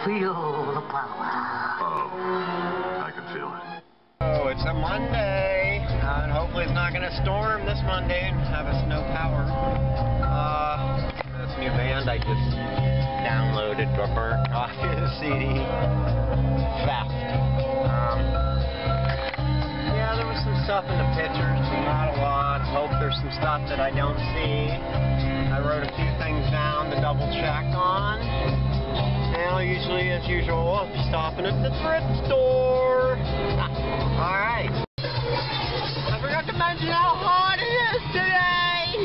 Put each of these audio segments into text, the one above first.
Feel the power. Oh, I can feel it. Oh, it's a Monday, and hopefully it's not going to storm this Monday and have us no power. This new band I just downloaded but burnt off his CD. Theft. Yeah, there was some stuff in the pictures, but not a lot. I hope there's some stuff that I don't see. I wrote a few things down to double check on. Now, usually, as usual, I'll be stopping at the thrift store. Alright. I forgot to mention how hot it is today!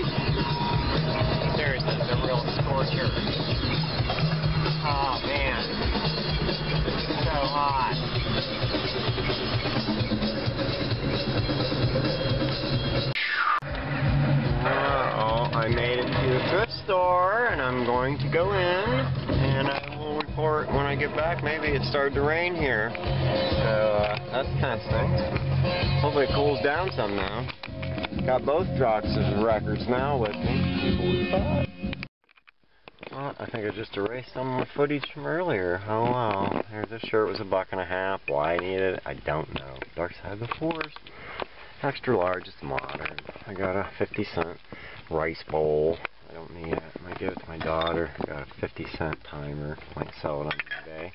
Seriously, it's a real scorcher. Oh, man. It's so hot. Well, I made it to the thrift store, and I'm going to go in, and I will report when I get back. Maybe it started to rain here. So, that's kind of stinks. Hopefully it cools down some now. Got both Darkside records now with me. 45. Well, I think I just erased some of my footage from earlier. Oh well. Here's this shirt, was $1.50. Why I needed it, I don't know. Darkside the Force. Extra large, it's modern. I got a 50-cent rice bowl. I don't need it. I might give it to my daughter. Got a 50-cent timer. Might sell it on eBay.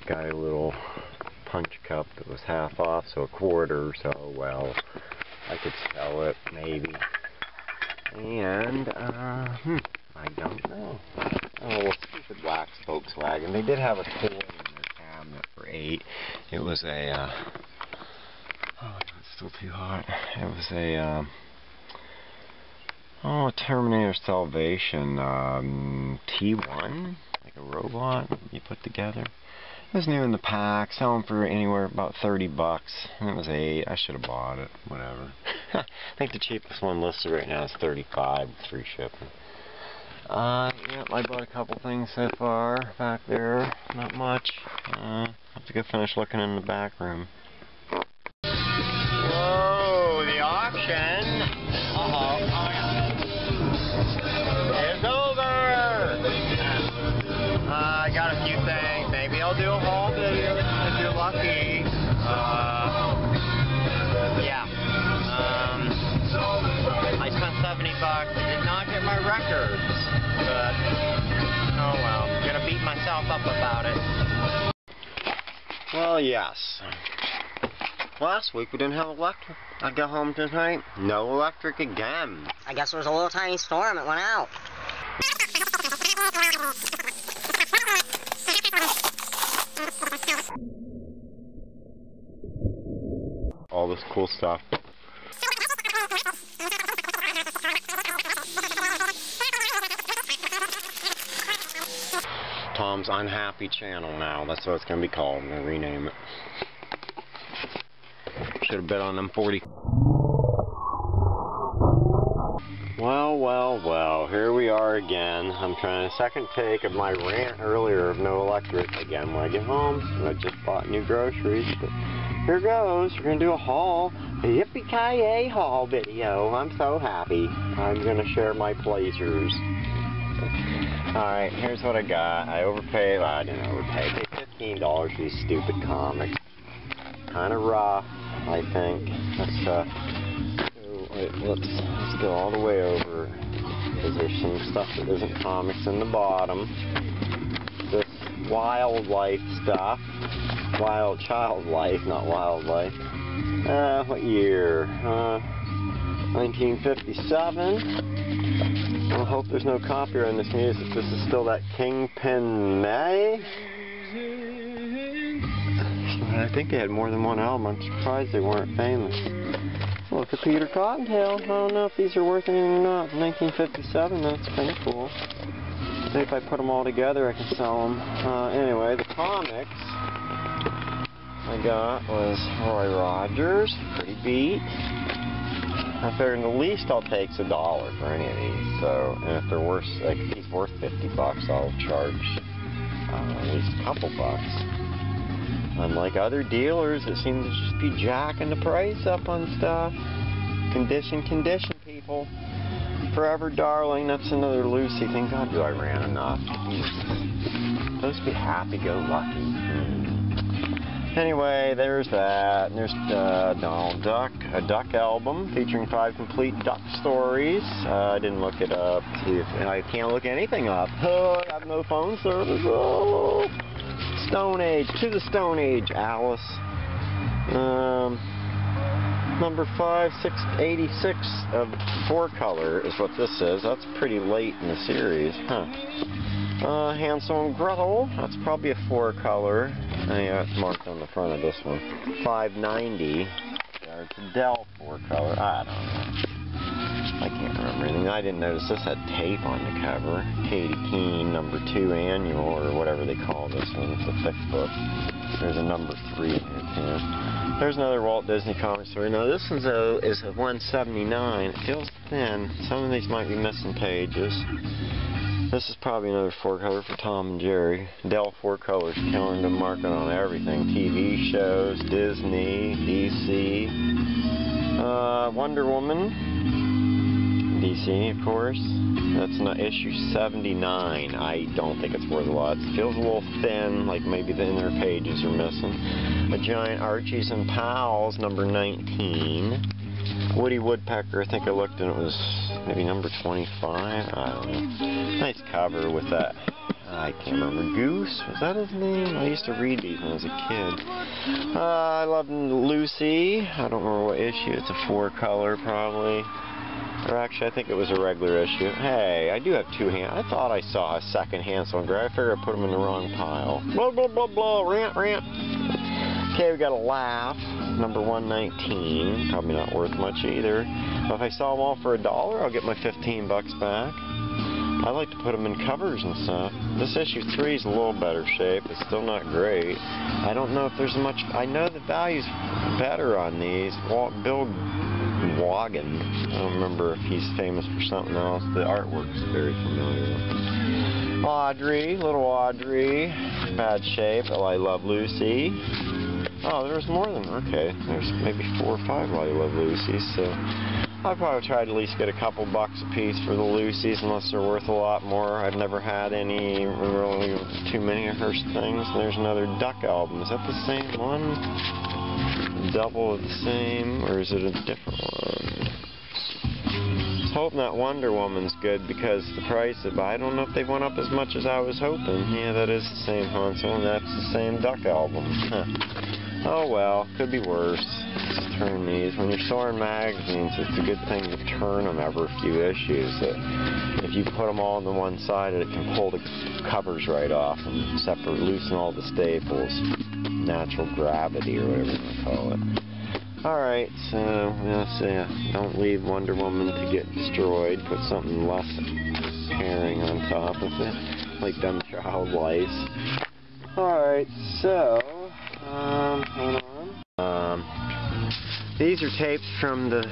Got a little punch cup that was half off, so $1/4. So well, I could sell it maybe. And I don't know. Oh, well, stupid wax Volkswagen. They did have a toy in their cabinet for $8. It was a oh, it's still too hot. It was a Terminator Salvation T1, like a robot you put together. It was new in the pack, selling for anywhere about $30. And it was $8. I should have bought it. Whatever. I think the cheapest one listed right now is $35 with free shipping. Yep, I bought a couple things so far back there. Not much. Have to go finish looking in the back room. Whoa, the auction! Uh-oh. Oh, yeah. It's over! I got a few things. Maybe I'll do a haul video if you're lucky. Yeah. I spent $70. I did not get my records. But, oh well. I'm gonna beat myself up about it. Well, yes. Last week we didn't have electric. I got home tonight, no electric again. I guess there was a little tiny storm, it went out. All this cool stuff. Tom's Unhappy Channel now. That's what it's going to be called. I'm going to rename it. Should have bet on them 40. Well, here we are again. I'm trying a second take of my rant earlier of no electric again when I get home. And I just bought new groceries. But here goes. We're going to do a haul. A yippee-ki-yay haul video. I'm so happy. I'm going to share my pleasures. Alright, here's what I got. I overpaid. Well, I didn't overpay. I paid $15 for these stupid comics. Kind of rough, I think. Let's go all the way over, because there's some stuff that isn't comics in the bottom. This wildlife stuff. Wild child life, not wildlife. What year? 1957. I hope there's no copyright on this music. This is still that Kingpin May. I think they had more than one album. I'm surprised they weren't famous. Look at Peter Cottontail. I don't know if these are worth anything or not. 1957, that's kind of cool. Maybe if I put them all together, I can sell them. Anyway, the comics I got was Roy Rogers, pretty beat. I figured the least I'll take is $1 for any of these. So, and if they're worth, like if he's worth $50, I'll charge at least a couple bucks. Unlike other dealers that seem to just be jacking the price up on stuff. Condition, people. Forever Darling. That's another Lucy thing. God, do I ran enough. Supposed to be happy-go-lucky. Anyway, there's that. And there's Donald Duck, a Duck album featuring 5 complete Duck stories. I didn't look it up. See if I can't look anything up. Oh, I have no phone service. Oh. Stone Age, to the Stone Age, Alice. Number 5686 of 4-color is what this is. That's pretty late in the series, huh? Hansel and Gretel, that's probably a 4-color. Yeah, it's marked on the front of this one. 590. It's a Dell 4-color. I don't know. I can't remember anything. I didn't notice this had tape on the cover. Katie Keene, number 2 annual, or whatever they call this one. It's a thick book. There's a number 3 in here, too. There's another Walt Disney comic story. Now, this one, though, is a 179. It feels thin. Some of these might be missing pages. This is probably another 4-color for Tom and Jerry. Dell 4-colors, killing the market on everything. TV shows, Disney, DC, Wonder Woman, DC, of course. That's not issue 79. I don't think it's worth a lot. It feels a little thin, like maybe the inner pages are missing. A Giant Archies and Pals, number 19. Woody Woodpecker, I think I looked and it was maybe number 25. I don't know. Nice cover with that. I can't remember. Goose? Was that his name? I used to read these when I was a kid. I love Lucy. I don't remember what issue. It's a 4-color probably. Or actually, I think it was a regular issue. Hey, I do have 2 I thought I saw a second Hansel and Gretel. I figured I put them in the wrong pile. Blah, blah, blah, blah. Rant, rant. Okay, we got a Laugh. Number 119. Probably not worth much either. But if I sell them all for $1, I'll get my 15 bucks back. I like to put them in covers and stuff. This issue 3 is a little better shape. It's still not great. I don't know if there's much. I know the value's better on these. Bill Wagon. I don't remember if he's famous for something else. The artwork's very familiar. Audrey, little Audrey. Bad shape. Oh, I Love Lucy. Oh, there's more than, okay, there's maybe 4 or 5 I Love Lucy's, so I'll probably try to at least get a couple bucks a piece for the Lucy's unless they're worth a lot more. I've never had any really too many of her things. And there's another Duck album. Is that the same one? Double of the same, or is it a different one? I was hoping that Wonder Woman's good because the price of, I don't know if they went up as much as I was hoping. Yeah, that is the same Hansel, and that's the same Duck album. Huh. Oh well, could be worse. Just turn these. When you're storing magazines, it's a good thing to turn them every few issues. If you put them all on the one side, it can pull the covers right off and loosen all the staples. Natural gravity, or whatever you want to call it. Alright, so, let's see. Don't leave Wonder Woman to get destroyed. Put something less caring on top of it, like dumb child lice. Alright, so... hang on. These are tapes from the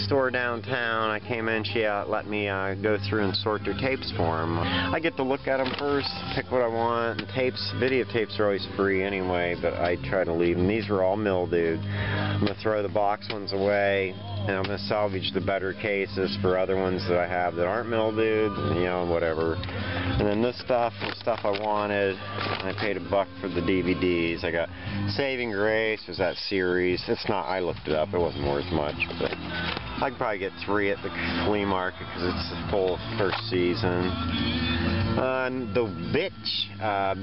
store downtown. I came in, she let me go through and sort their tapes for them. I get to look at them first, pick what I want, and videotapes are always free anyway, but I try to leave them. These were all mildewed. I'm going to throw the box ones away, and I'm going to salvage the better cases for other ones that I have that aren't mildewed, you know, whatever. And then this stuff was stuff I wanted. I paid $1 for the DVDs. I got Saving Grace, was that series. It's not, I looked it up, it wasn't worth much, but I could probably get 3 at the flea market because it's the full first season. The Witch,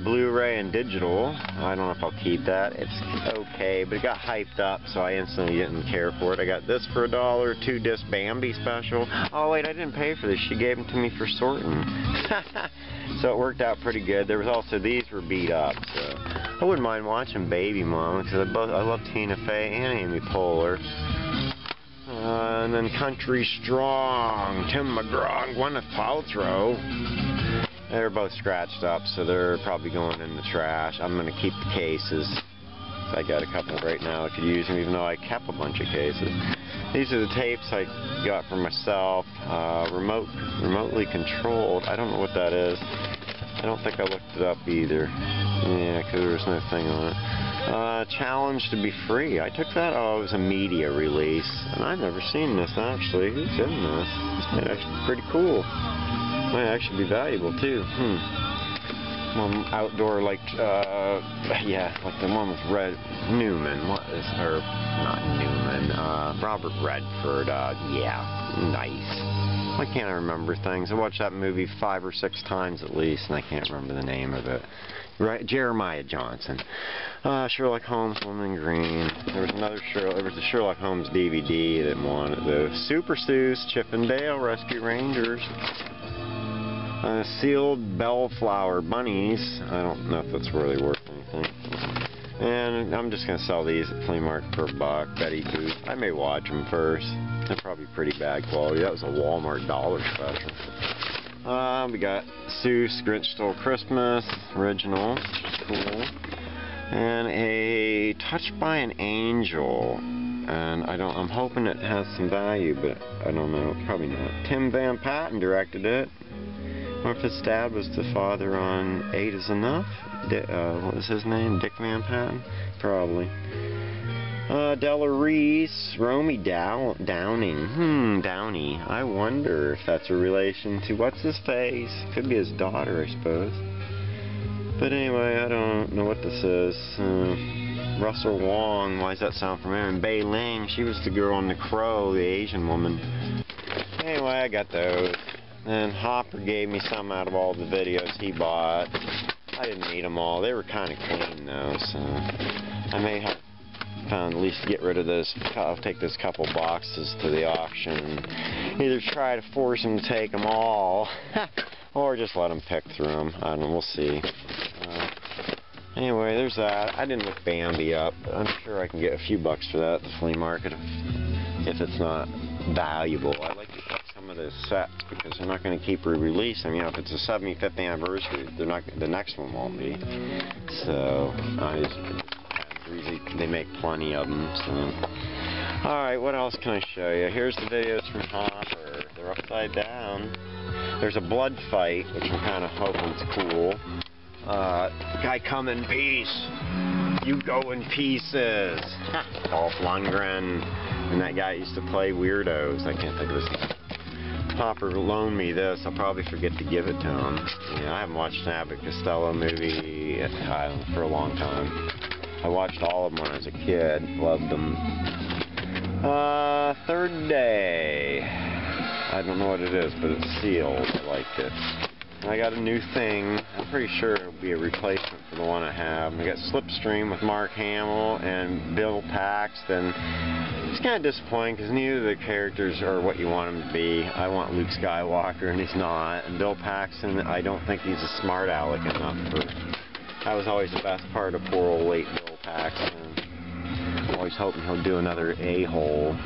Blu-ray and digital. I don't know if I'll keep that. It's okay, but it got hyped up, so I instantly didn't care for it. I got this for $1, 2-disc Bambi special. Oh wait, I didn't pay for this. She gave them to me for sorting. So it worked out pretty good. There was also, these were beat up, so I wouldn't mind watching Baby Mama because I love Tina Fey and Amy Poehler. And then Country Strong, Tim McGraw, Gwyneth Paltrow. They're both scratched up, so they're probably going in the trash. I'm going to keep the cases. I got a couple right now I could use them, even though I kept a bunch of cases. These are the tapes I got for myself. Remotely controlled. I don't know what that is. I don't think I looked it up either. Yeah, because there was no thing on it. Challenge to be free. I took that. Oh, it was a media release, and I've never seen this actually. Who's in this? This might actually be pretty cool. Might actually be valuable too. Outdoor, like, yeah, like the one with Red Newman. What is, or not Newman? Robert Redford. Yeah, nice. Why can't I remember things? I watched that movie 5 or 6 times at least, and I can't remember the name of it. Right, Jeremiah Johnson. Sherlock Holmes, Woman in Green. There was another there was a Sherlock Holmes DVD that wanted the Super Seuss, Chip and Dale Rescue Rangers. Sealed Bellflower Bunnies. I don't know if that's really worth anything. And I'm just going to sell these at flea market for $1. Betty Boop. I may watch them first. They're probably pretty bad quality. That was a Walmart dollar special. We got Seuss, Grinch Stole Christmas, original, which is cool. And a Touched by an Angel. And I'm hoping it has some value, but I don't know. Probably not. Tim Van Patten directed it. Or if his dad was the father on 8 is Enough? What was his name? Dick Van Patten? Probably. Della Reese, Romy Downing. Downey. I wonder if that's a relation to what's his face? Could be his daughter, I suppose. But anyway, I don't know what this is. Russell Wong, why does that sound familiar? And Bei Ling, she was the girl in The Crow, the Asian woman. Anyway, I got those. And Hopper gave me some out of all the videos he bought. I didn't need them all. They were kind of clean though, so I may have found at least get rid of those. I'll take those couple boxes to the auction. Either try to force him to take them all, or just let him pick through them. I don't know. We'll see. Anyway, there's that. I didn't look Bambi up, but I'm sure I can get a few bucks for that at the flea market if it's not valuable. I like to get some of the sets because they're not going to keep re-releasing. You know, if it's a 75th anniversary, they're not. The next one won't be. So they make plenty of them. So, all right, what else can I show you? Here's the videos from Hopper. They're upside down. There's a blood fight, which I'm kind of hoping is cool. Guy come in peace. You go in pieces. Dolph Lundgren. And that guy used to play Weirdos. I can't think of his name. Hopper loaned me this. I'll probably forget to give it to him. Yeah, I haven't watched an Abbott Costello movie for a long time. I watched all of them when I was a kid. Loved them. Third Day. I don't know what it is, but it's sealed. I liked it. I got a new thing. I'm pretty sure it'll be a replacement for the one I have. I got Slipstream with Mark Hamill and Bill Paxton. It's kind of disappointing because neither of the characters are what you want them to be. I want Luke Skywalker and he's not. And Bill Paxton, I don't think he's a smart aleck enough for. That was always the best part of poor old late Bill Paxton. I'm always hoping he'll do another a-hole.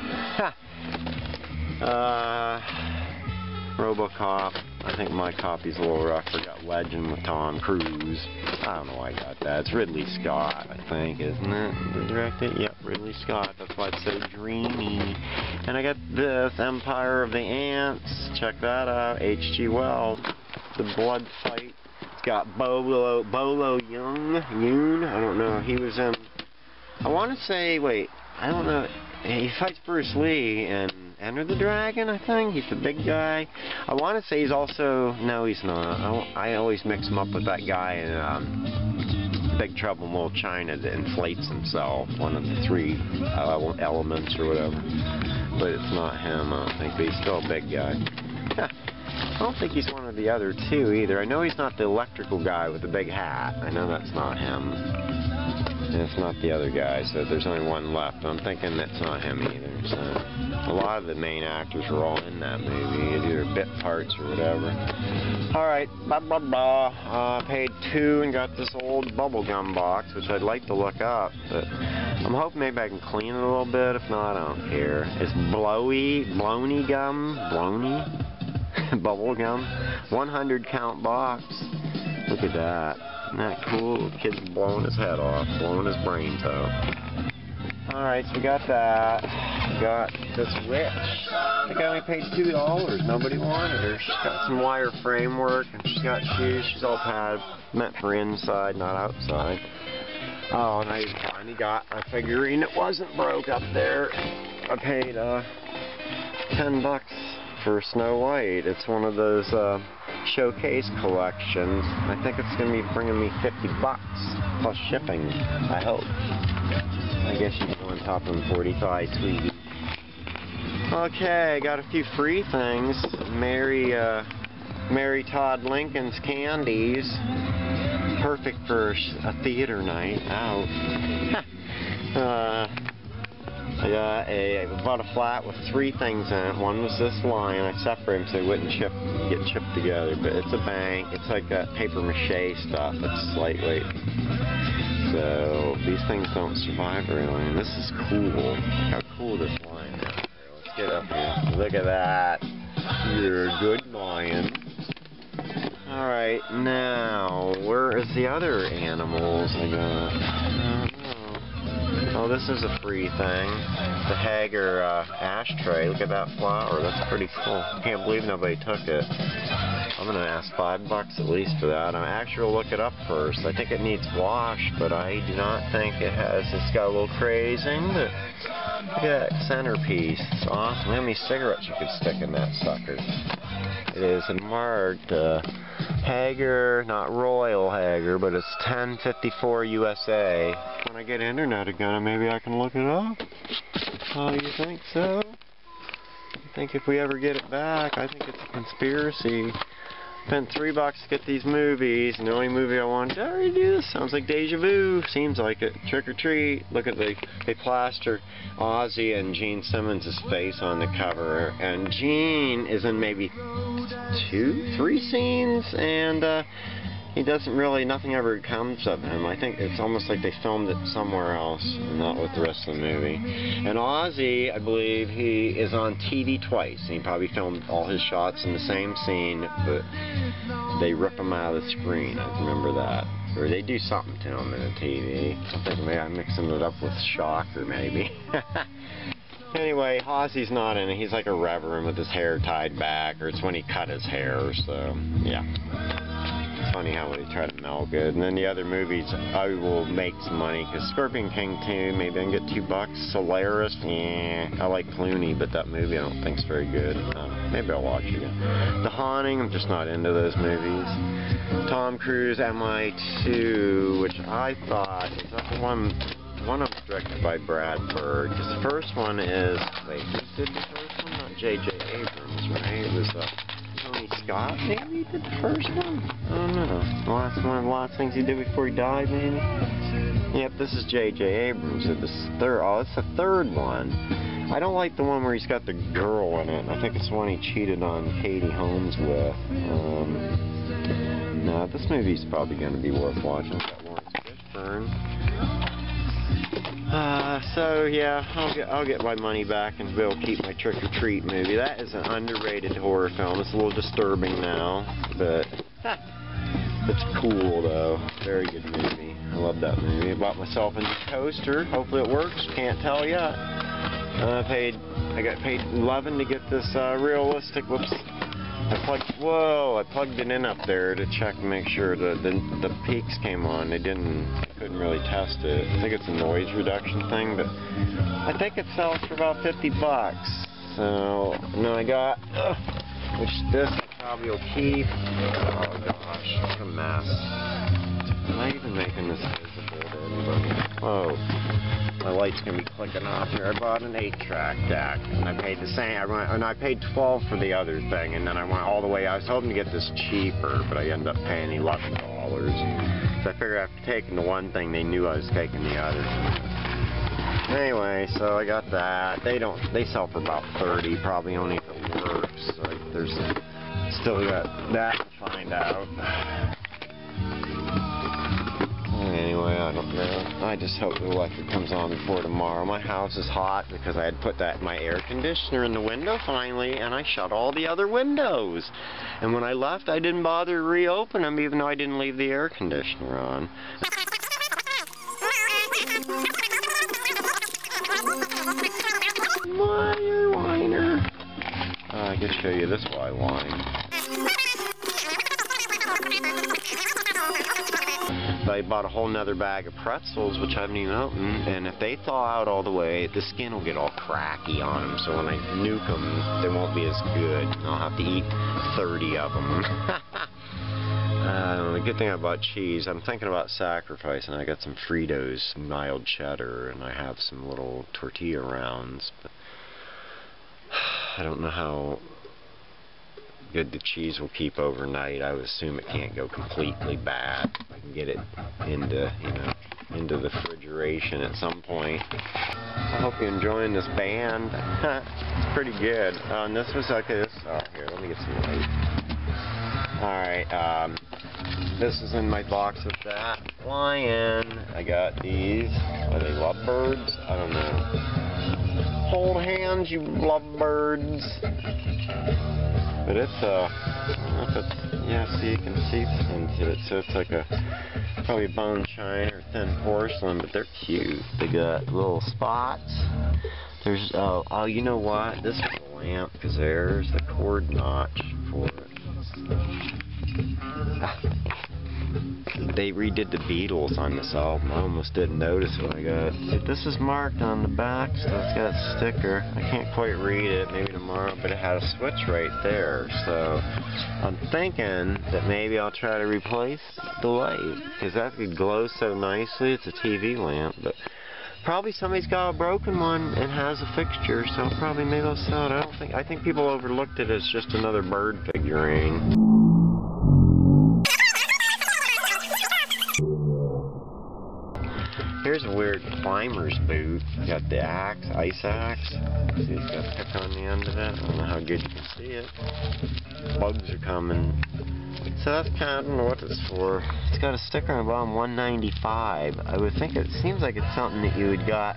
RoboCop. I think my copy's a little rough. I got Legend with Tom Cruise. I don't know why I got that. It's Ridley Scott, I think, isn't it? Who directed it? Yep, Ridley Scott. That's why it's so dreamy. And I got this, Empire of the Ants. Check that out. H.G. Wells. The blood fight. It's got Bolo Yoon. I don't know. He was in... I want to say... Wait. I don't know. He fights Bruce Lee in Enter the Dragon, I think. He's the big guy. I want to say he's also... No, he's not. I always mix him up with that guy in Big Trouble in Little China that inflates himself. One of the 3 elements or whatever. But it's not him, I don't think. But he's still a big guy. I don't think he's one of the other 2 either. I know he's not the electrical guy with the big hat. I know that's not him. And it's not the other guy, so there's only one left. I'm thinking that's not him either. So a lot of the main actors were all in that movie, either bit parts or whatever. Alright, paid $2 and got this old bubblegum box, which I'd like to look up, but I'm hoping maybe I can clean it a little bit. If not, I don't care. It's blowny gum, bubblegum, 100 count box. Look at that. Isn't that cool? The kid's blowing his head off, blowing his brains out. Alright, so we got that. We got this witch. I think I only paid $2. Nobody wanted her. She's got some wire framework, and she's got shoes. She's all padded, meant for inside, not outside. Oh, and I finally got a figurine that wasn't broke up there. I paid $10 for Snow White. It's one of those showcase collections. I think it's going to be bringing me $50 plus shipping, I hope. I guess you can go on top of them 45, sweetie. Okay, I got a few free things. Mary Todd Lincoln's candies. Perfect for a theater night out. I bought a flat with 3 things in it. One was this lion. I separated them so they wouldn't get chipped together. But it's a bank. It's like that paper mache stuff. It's lightweight. So these things don't survive very long. And this is cool. How cool this lion is. Here, let's get up here. Look at that. You're a good lion. Alright, now, where is the other animals I got? Oh, this is a free thing. The Hager ashtray. Look at that flower. That's pretty cool. Can't believe nobody took it. I'm going to ask $5 at least for that. I'm actually going to look it up first. I think it needs wash, but I do not think it has. It's got a little crazing, but look at that centerpiece. It's awesome. Look how many cigarettes you could stick in that sucker. It is marked Hager, not Royal Hager, but it's 1054 USA. When I get internet again, maybe I can look it up. Oh, you think so? I think if we ever get it back, I think it's a conspiracy. Spent $3 to get these movies, and the only movie I wanted to already do this sounds like deja vu. Seems like it. Trick or treat. Look at they plaster Ozzy and Gene Simmons' face on the cover, and Gene is in maybe 2, 3 scenes, and he doesn't really, nothing ever comes of him. I think it's almost like they filmed it somewhere else, not with the rest of the movie. And Ozzy, I believe he is on TV twice. He probably filmed all his shots in the same scene, but they rip him out of the screen. I remember that. Or they do something to him in the TV. I think maybe I'm mixing it up with Shocker, maybe. Anyway, Ozzy's not in it. He's like a reverend with his hair tied back, or it's when he cut his hair, so, yeah. It's funny how they try to meld good. And then the other movies, I will make some money, because Scorpion King 2, maybe I can get $2. Solaris, yeah, I like Clooney, but that movie I don't think's very good. Maybe I'll watch it again. The Haunting, I'm just not into those movies. Tom Cruise, MI2, which I thought, is that the one of them's directed by Brad Bird, because the first one is, wait, who did the first one? Not J.J. Abrams, right? It was, Tony Scott, maybe, did the first one? I don't know. One of the last things he did before he died, maybe? Yep, this is J.J. Abrams. It's the third one. I don't like the one where he's got the girl in it. I think it's the one he cheated on Katie Holmes with. No, this movie's probably going to be worth watching. It's got Lawrence Fishburne. So yeah, I'll get my money back and be able to keep my Trick or Treat movie. That is an underrated horror film. It's a little disturbing now, but it's cool though. Very good movie. I love that movie. I bought myself a new toaster. Hopefully it works. Can't tell yet. I got paid $11 to get this realistic. Whoops. I plugged it in up there to check and make sure the peaks came on. I couldn't really test it. I think it's a noise reduction thing, but I think it sells for about $50. So, now I got, which this I probably will keep. Oh gosh, what a mess. Am I even making this visible to anybody? Oh. My light's gonna be clicking off here. I bought an 8-track deck, and I paid the same. I paid $12 for the other thing, and then I went all the way. I was hoping to get this cheaper, but I ended up paying $11. So I figured after taking the one thing, they knew I was taking the other. Anyway, so I got that. They sell for about $30, probably only if it works. Like there's still got that to find out. Anyway, I don't know. I just hope the electric comes on before tomorrow. My house is hot because I had put my air conditioner in the window finally, and I shut all the other windows. And when I left, I didn't bother to reopen them, even though I didn't leave the air conditioner on. Why, you whiner? I can show you this while I whine. I bought a whole nother bag of pretzels, which I haven't even opened, and if they thaw out all the way, the skin will get all cracky on them, so when I nuke them, they won't be as good. I'll have to eat 30 of them. The good thing I bought cheese, I'm thinking about sacrificing. I got some Fritos mild cheddar, and I have some little tortilla rounds, but I don't know how good the cheese will keep overnight. I would assume it can't go completely bad. I can get it into, into the refrigeration at some point. I hope you're enjoying this band. It's pretty good. And this was like this. Oh, here, let me get some light. Alright, this is in my box with that lion. I got these. Are they lovebirds? I don't know. Hold hands, you lovebirds. But it's yeah, see, you can see into it, so it's like probably bone china or thin porcelain, but they're cute. They got little spots. There's, oh, you know what? This is a lamp, because there's the cord notch for it. They redid the Beatles on this album. I almost didn't notice when I got it. This is marked on the back, so it's got a sticker. I can't quite read it, maybe tomorrow, but it had a switch right there. So I'm thinking that maybe I'll try to replace the light, because that could glow so nicely. It's a TV lamp, but probably somebody's got a broken one and has a fixture, so probably maybe I'll sell it. I think people overlooked it as just another bird figurine. Here's a weird climber's boot. Got the axe, ice axe. See, it's got a pick on the end of it. I don't know how good you can see it. Bugs are coming. So that's kind of, I don't know what it's for. It's got a sticker on the bottom, $195. I would think it seems like it's something that you would got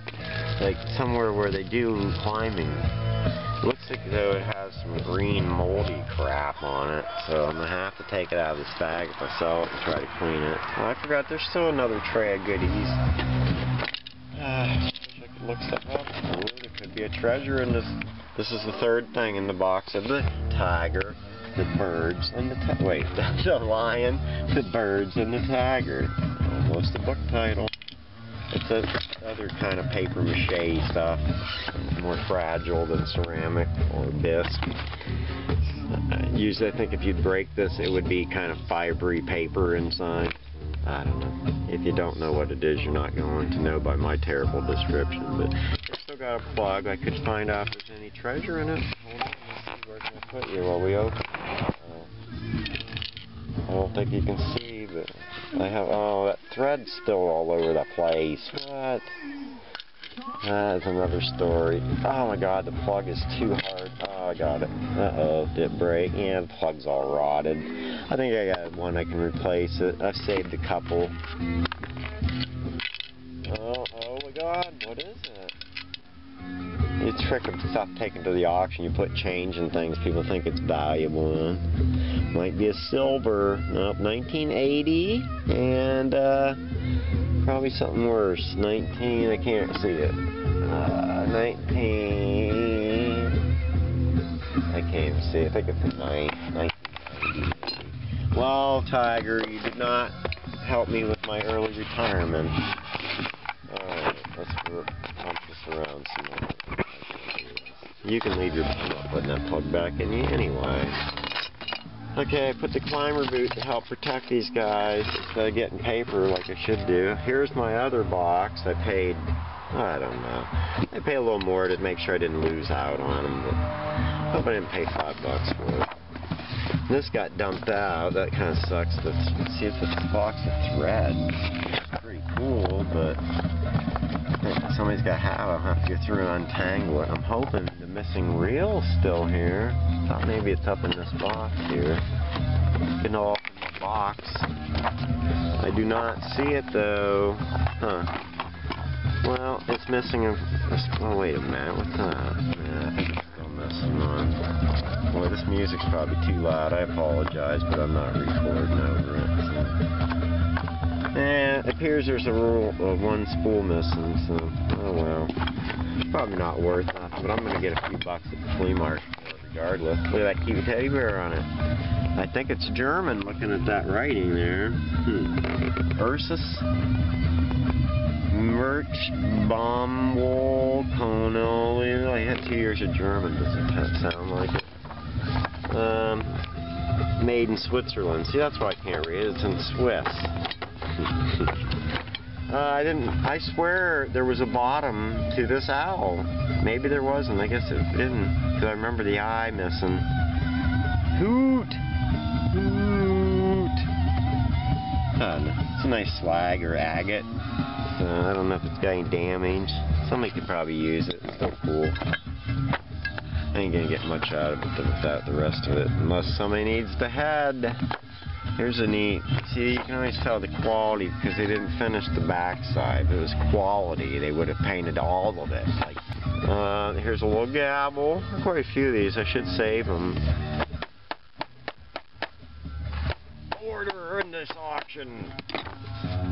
like somewhere where they do climbing. It looks like though it has some green moldy crap on it, so I'm gonna have to take it out of this bag if I sell it and try to clean it. Oh, I forgot there's still another tray of goodies. Wish I could look stuff up. There could be a treasure in this. This is the third thing in the box of the tiger, the birds, and the wait, the lion, the birds, and the tiger. Almost a book title. It's other kind of paper mache stuff, more fragile than ceramic or bisque. Usually I think if you'd break this, it would be kind of fibery paper inside. I don't know. If you don't know what it is, you're not going to know by my terrible description. But I still got a plug. I could find out if there's any treasure in it. Hold on, let's see where can I put you while we open it. I don't think you can see, but I have, oh, that thread's still all over the place. What? That is another story. Oh my god, the plug is too hard. Oh, I got it. Uh-oh, did it break? Yeah, the plug's all rotted. I think I got one I can replace it. I've saved a couple. Oh my god, what is it? It's a trick of stuff taken to the auction. You put change in things, people think it's valuable. Might be a silver. Nope, 1980. And, probably something worse. 19, I can't see it. 19, I can't even see it. I think it's a 1990. Well, Tiger, you did not help me with my early retirement. Alright, let's pump this around some more. You can leave your, I'm not putting that plug back in you anyway. Okay, I put the climber boot to help protect these guys instead of getting paper like I should do. Here's my other box. I paid, I don't know. I paid a little more to make sure I didn't lose out on them, but I hope I didn't pay $5 for it. This got dumped out. That kind of sucks. See, it's a box of thread. It's pretty cool, but somebody's got to have it. I'll have to go through and untangle it. I'm hoping the missing reel's still here. Thought maybe it's up in this box here. Getting all up in the box. I do not see it though. Huh. Well, it's missing a... Oh, wait a minute. What's that? Yeah, I think it's still missing on. Boy, this music's probably too loud. I apologize, but I'm not recording over it. So. It appears there's one spool missing, so... Oh, well. Probably not worth nothing, but I'm going to get a few bucks at the flea market regardless. Look at that cute teddy bear on it. I think it's German. Look at looking at that writing there. Ursus Merch Baumwoll Kono. I had 2 years of German. Doesn't that sound like it? Made in Switzerland. See, that's why I can't read it. It's in Swiss. I swear there was a bottom to this owl. Maybe there wasn't. I guess it didn't. Because I remember the eye missing. Hoot! Hoot! It's a nice slag or agate. So I don't know if it's got any damage. Somebody could probably use it. It's still cool. I ain't gonna get much out of it without the rest of it. Unless somebody needs the head. Here's a neat, see, you can always tell the quality because they didn't finish the backside. If it was quality, they would have painted all of it. Like, here's a little gavel. Quite a few of these. I should save them. Order in this auction.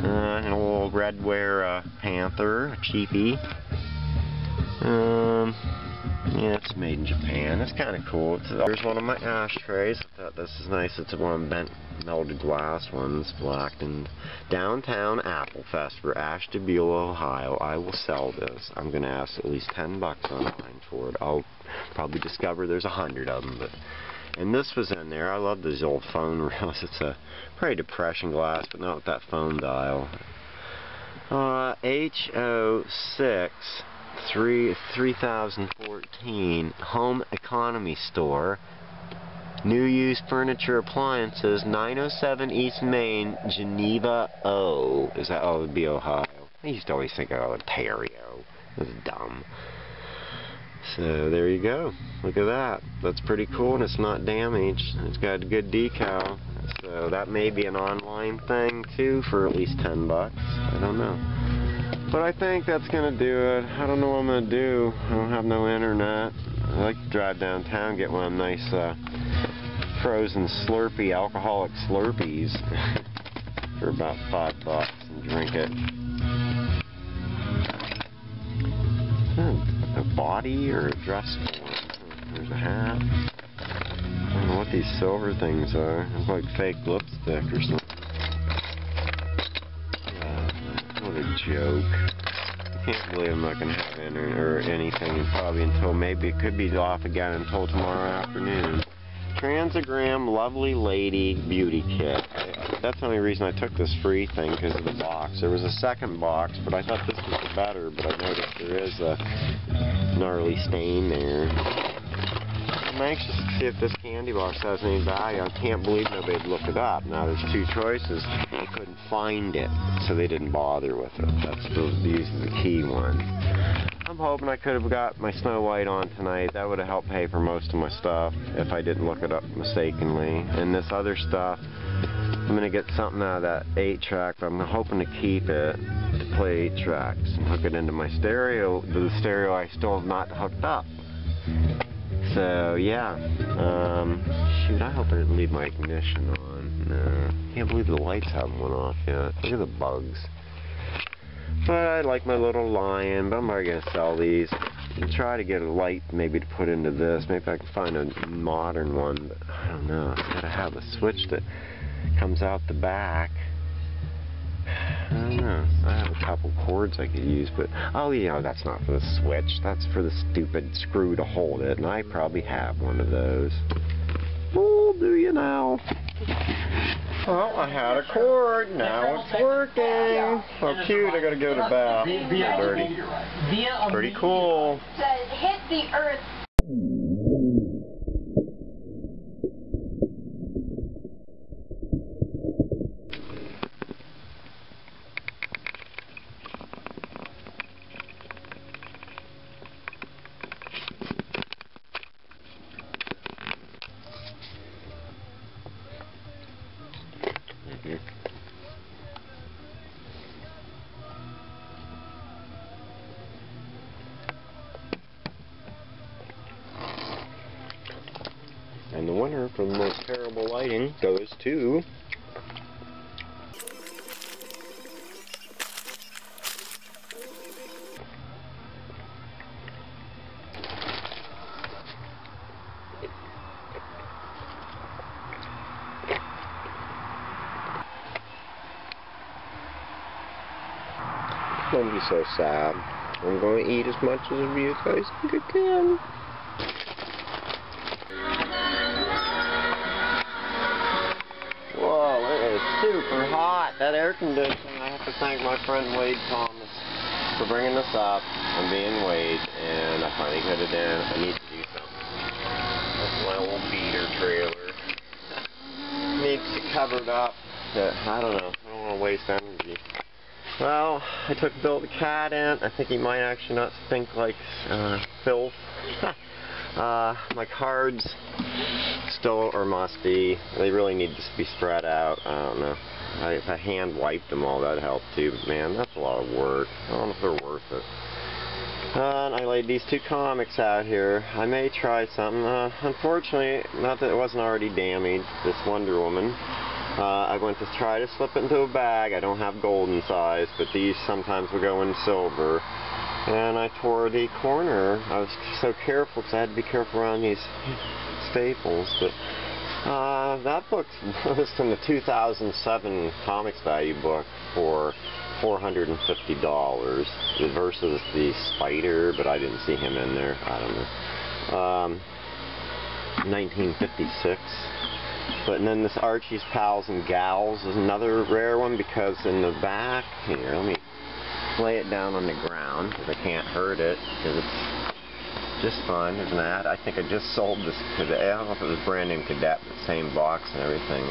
And a little redware panther, a cheapie. Yeah, it's made in Japan. It's kind of cool. Here's one of my ashtrays. I thought this is nice. It's one of them bent melted glass ones, blacked in downtown Apple Fest for Ashtabula, Ohio. I will sell this. I'm going to ask at least $10 online for it. I'll probably discover there's 100 of them. And this was in there. I love these old phone reels. It's a pretty depression glass, but not with that phone dial. HO6 3014 Home Economy Store. New Used Furniture Appliances, 907 East Main, Geneva, O. Is that, oh, it would be Ohio. I used to always think, oh, Ontario. That's dumb. So, there you go. Look at that. That's pretty cool, and it's not damaged. It's got a good decal. So, that may be an online thing, too, for at least $10. I don't know. But I think that's going to do it. I don't know what I'm going to do. I don't have no internet. I like to drive downtown, get one of them nice frozen Slurpee, alcoholic Slurpees for about $5 and drink it. A body or a dress form. There's a hat. I don't know what these silver things are. It's like fake lipstick or something. What a joke. I can't believe I'm not going to have internet or anything probably until maybe it could be off again until tomorrow afternoon. Transagram Lovely Lady Beauty Kit. That's the only reason I took this free thing, because of the box. There was a second box, but I thought this was the better, but I noticed there is a gnarly stain there. I'm anxious to see if this candy box has any value. I can't believe nobody looked it up. Now there's two choices. I couldn't find it, so they didn't bother with it. These are the key ones. I'm hoping I could have got my Snow White on tonight. That would have helped pay for most of my stuff if I didn't look it up mistakenly. And this other stuff, I'm going to get something out of that 8-track, but I'm hoping to keep it to play 8 tracks and hook it into my stereo, the stereo I still have not hooked up. So, yeah. Shoot, I hope I didn't leave my ignition on. No. Can't believe the lights haven't went off yet. Look at the bugs. But I like my little lion, but I'm already going to sell these. And try to get a light maybe to put into this. Maybe I can find a modern one, but I don't know. I've got to have a switch that comes out the back. I don't know. I have a couple cords I could use, but oh, you know, that's not for the switch. That's for the stupid screw to hold it, and I probably have one of those. Oh, do you now? Well, I had a cord. Now it's working. So cute. I gotta give it a bath. It's dirty. Pretty cool. To hit the earth. And the winner for the most terrible lighting goes to... Don't be so sad. I'm going to eat as much of you guys think I can. Whoa, it is super hot. That air conditioning. I have to thank my friend Wade Thomas for bringing this up and being Wade, and I finally got it in. I need to do something. That's my old beater trailer. Needs to be covered up. But I don't know. I don't want to waste energy. Well, I took Bill the cat in. I think he might actually not stink like filth. My cards still are musty. They really need to be spread out. I don't know. If I hand wiped them all, that'd help too. But man, that's a lot of work. I don't know if they're worth it. And I laid these 2 comics out here. I may try something. Unfortunately, not that it wasn't already damaged, this Wonder Woman. I went to try to slip it into a bag. I don't have gold in size, but these sometimes will go in silver. And I tore the corner. I was so careful because I had to be careful around these staples. But that book's listed in the 2007 Comics Value book for $450 versus the Spider, but I didn't see him in there. I don't know. 1956. But and then this Archie's Pals and Gals is another rare one because in the back here, let me lay it down on the ground because I can't hurt it because it's just fun, isn't that? I think I just sold this today. I don't know if it was brand new Cadet, but same box and everything.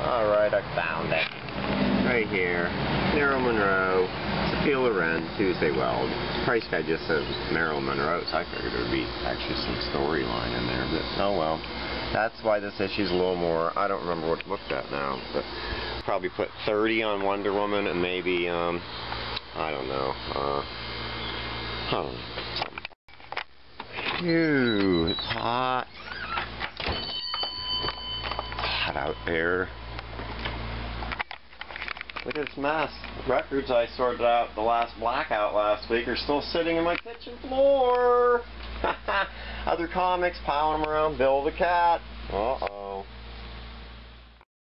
Alright, I found it. Right here. Marilyn Monroe, Sophia Loren, Tuesday Weld. Price guy just says Marilyn Monroe, so I figured there would be actually some storyline in there, but oh well. That's why this issue's a little more, I don't remember what it looked at now, but probably put 30 on Wonder Woman and maybe, I don't know, Phew, it's hot. It's hot out there. Look at this mess. Records I sorted out the last blackout last week are still sitting in my kitchen floor. Other comics piling them around. Bill the cat. Uh-oh.